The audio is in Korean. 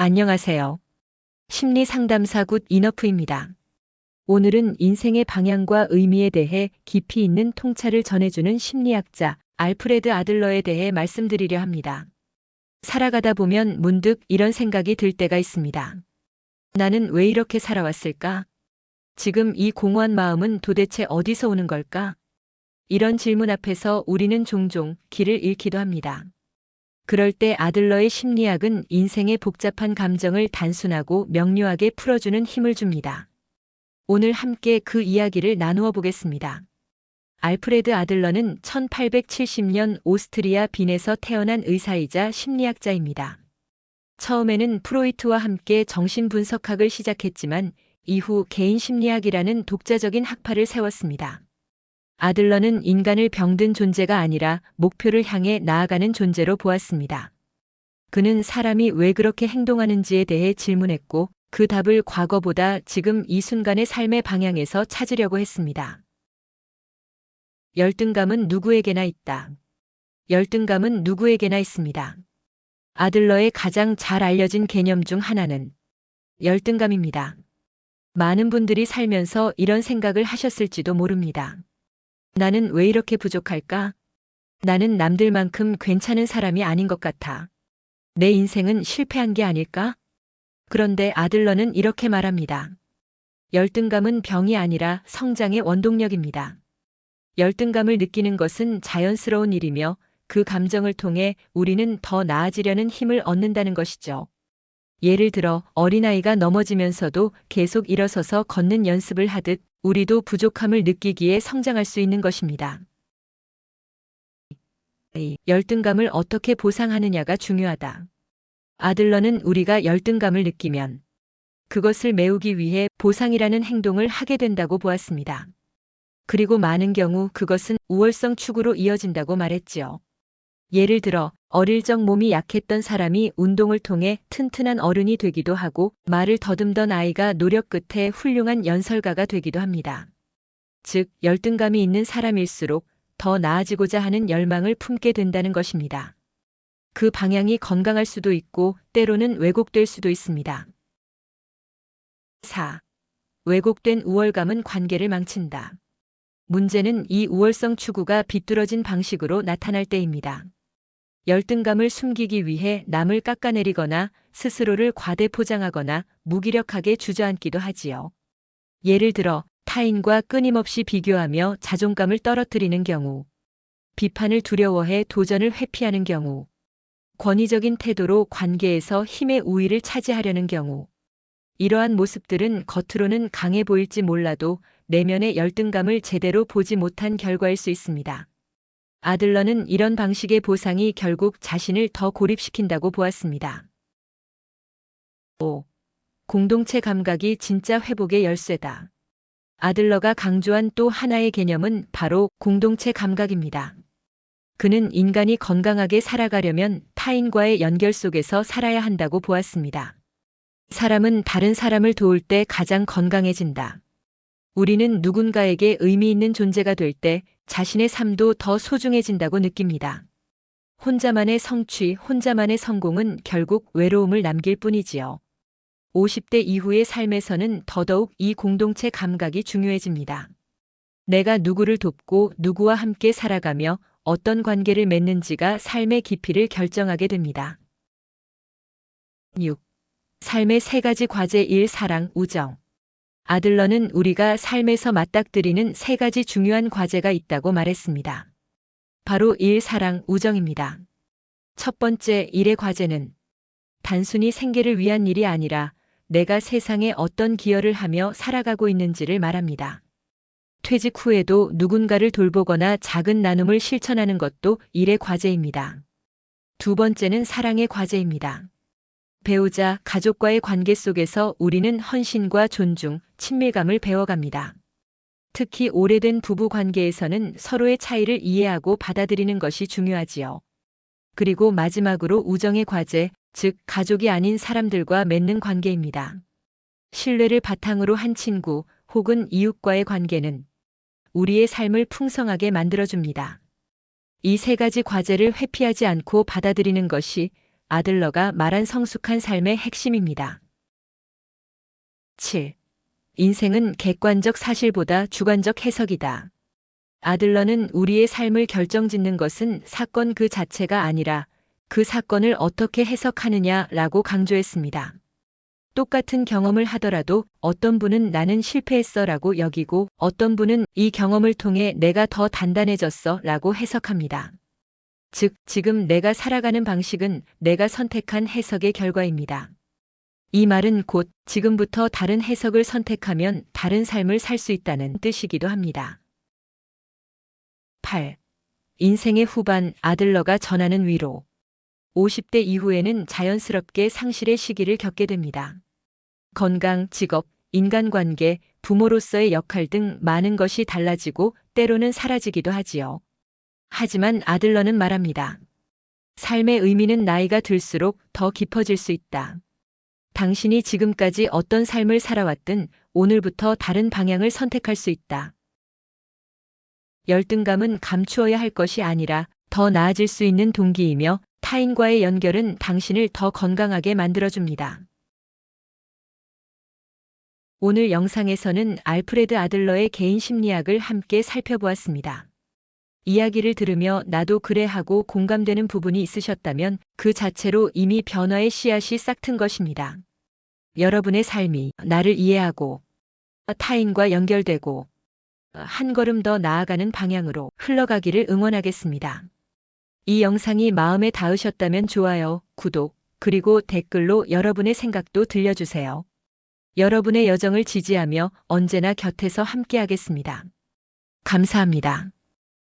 안녕하세요. 심리상담사 굿 이너프입니다. 오늘은 인생의 방향과 의미에 대해 깊이 있는 통찰을 전해주는 심리학자 알프레드 아들러에 대해 말씀드리려 합니다. 살아가다 보면 문득 이런 생각이 들 때가 있습니다. 나는 왜 이렇게 살아왔을까? 지금 이 공허한 마음은 도대체 어디서 오는 걸까? 이런 질문 앞에서 우리는 종종 길을 잃기도 합니다. 그럴 때 아들러의 심리학은 인생의 복잡한 감정을 단순하고 명료하게 풀어주는 힘을 줍니다. 오늘 함께 그 이야기를 나누어 보겠습니다. 알프레드 아들러는 1870년 오스트리아 빈에서 태어난 의사이자 심리학자입니다. 처음에는 프로이트와 함께 정신분석학을 시작했지만 이후 개인 심리학이라는 독자적인 학파를 세웠습니다. 아들러는 인간을 병든 존재가 아니라 목표를 향해 나아가는 존재로 보았습니다. 그는 사람이 왜 그렇게 행동하는지에 대해 질문했고 그 답을 과거보다 지금 이 순간의 삶의 방향에서 찾으려고 했습니다. 열등감은 누구에게나 있다. 열등감은 누구에게나 있습니다. 아들러의 가장 잘 알려진 개념 중 하나는 열등감입니다. 많은 분들이 살면서 이런 생각을 하셨을지도 모릅니다. 나는 왜 이렇게 부족할까? 나는 남들만큼 괜찮은 사람이 아닌 것 같아. 내 인생은 실패한 게 아닐까? 그런데 아들러는 이렇게 말합니다. 열등감은 병이 아니라 성장의 원동력입니다. 열등감을 느끼는 것은 자연스러운 일이며 그 감정을 통해 우리는 더 나아지려는 힘을 얻는다는 것이죠. 예를 들어 어린아이가 넘어지면서도 계속 일어서서 걷는 연습을 하듯 우리도 부족함을 느끼기에 성장할 수 있는 것입니다. 열등감을 어떻게 보상하느냐가 중요하다. 아들러는 우리가 열등감을 느끼면 그것을 메우기 위해 보상이라는 행동을 하게 된다고 보았습니다. 그리고 많은 경우 그것은 우월성 추구로 이어진다고 말했지요. 예를 들어 어릴 적 몸이 약했던 사람이 운동을 통해 튼튼한 어른이 되기도 하고 말을 더듬던 아이가 노력 끝에 훌륭한 연설가가 되기도 합니다. 즉, 열등감이 있는 사람일수록 더 나아지고자 하는 열망을 품게 된다는 것입니다. 그 방향이 건강할 수도 있고 때로는 왜곡될 수도 있습니다. 4. 왜곡된 우월감은 관계를 망친다. 문제는 이 우월성 추구가 비뚤어진 방식으로 나타날 때입니다. 열등감을 숨기기 위해 남을 깎아내리거나 스스로를 과대 포장하거나 무기력하게 주저앉기도 하지요. 예를 들어 타인과 끊임없이 비교하며 자존감을 떨어뜨리는 경우, 비판을 두려워해 도전을 회피하는 경우, 권위적인 태도로 관계에서 힘의 우위를 차지하려는 경우, 이러한 모습들은 겉으로는 강해 보일지 몰라도 내면의 열등감을 제대로 보지 못한 결과일 수 있습니다. 아들러는 이런 방식의 보상이 결국 자신을 더 고립시킨다고 보았습니다. 5. 공동체 감각이 진짜 회복의 열쇠다. 아들러가 강조한 또 하나의 개념은 바로 공동체 감각입니다. 그는 인간이 건강하게 살아가려면 타인과의 연결 속에서 살아야 한다고 보았습니다. 사람은 다른 사람을 도울 때 가장 건강해진다. 우리는 누군가에게 의미 있는 존재가 될 때 자신의 삶도 더 소중해진다고 느낍니다. 혼자만의 성취, 혼자만의 성공은 결국 외로움을 남길 뿐이지요. 50대 이후의 삶에서는 더더욱 이 공동체 감각이 중요해집니다. 내가 누구를 돕고 누구와 함께 살아가며 어떤 관계를 맺는지가 삶의 깊이를 결정하게 됩니다. 6. 삶의 세 가지 과제 1. 사랑, 우정. 아들러는 우리가 삶에서 맞닥뜨리는 세 가지 중요한 과제가 있다고 말했습니다. 바로 1. 사랑, 우정입니다. 첫 번째, 일의 과제는 단순히 생계를 위한 일이 아니라 내가 세상에 어떤 기여를 하며 살아가고 있는지를 말합니다. 퇴직 후에도 누군가를 돌보거나 작은 나눔을 실천하는 것도 일의 과제입니다. 두 번째는 사랑의 과제입니다. 배우자, 가족과의 관계 속에서 우리는 헌신과 존중, 친밀감을 배워갑니다. 특히 오래된 부부 관계에서는 서로의 차이를 이해하고 받아들이는 것이 중요하지요. 그리고 마지막으로 우정의 과제, 즉 가족이 아닌 사람들과 맺는 관계입니다. 신뢰를 바탕으로 한 친구 혹은 이웃과의 관계는 우리의 삶을 풍성하게 만들어줍니다. 이 세 가지 과제를 회피하지 않고 받아들이는 것이 아들러가 말한 성숙한 삶의 핵심입니다. 7. 인생은 객관적 사실보다 주관적 해석이다. 아들러는 우리의 삶을 결정짓는 것은 사건 그 자체가 아니라 그 사건을 어떻게 해석하느냐라고 강조했습니다. 똑같은 경험을 하더라도 어떤 분은 나는 실패했어라고 여기고 어떤 분은 이 경험을 통해 내가 더 단단해졌어라고 해석합니다. 즉, 지금 내가 살아가는 방식은 내가 선택한 해석의 결과입니다. 이 말은 곧 지금부터 다른 해석을 선택하면 다른 삶을 살 수 있다는 뜻이기도 합니다. 8. 인생의 후반 아들러가 전하는 위로. 50대 이후에는 자연스럽게 상실의 시기를 겪게 됩니다. 건강, 직업, 인간관계, 부모로서의 역할 등 많은 것이 달라지고 때로는 사라지기도 하지요. 하지만 아들러는 말합니다. 삶의 의미는 나이가 들수록 더 깊어질 수 있다. 당신이 지금까지 어떤 삶을 살아왔든 오늘부터 다른 방향을 선택할 수 있다. 열등감은 감추어야 할 것이 아니라 더 나아질 수 있는 동기이며 타인과의 연결은 당신을 더 건강하게 만들어줍니다. 오늘 영상에서는 알프레드 아들러의 개인 심리학을 함께 살펴보았습니다. 이야기를 들으며 나도 그래 하고 공감되는 부분이 있으셨다면 그 자체로 이미 변화의 씨앗이 싹튼 것입니다. 여러분의 삶이 나를 이해하고 타인과 연결되고 한 걸음 더 나아가는 방향으로 흘러가기를 응원하겠습니다. 이 영상이 마음에 닿으셨다면 좋아요, 구독, 그리고 댓글로 여러분의 생각도 들려주세요. 여러분의 여정을 지지하며 언제나 곁에서 함께하겠습니다. 감사합니다.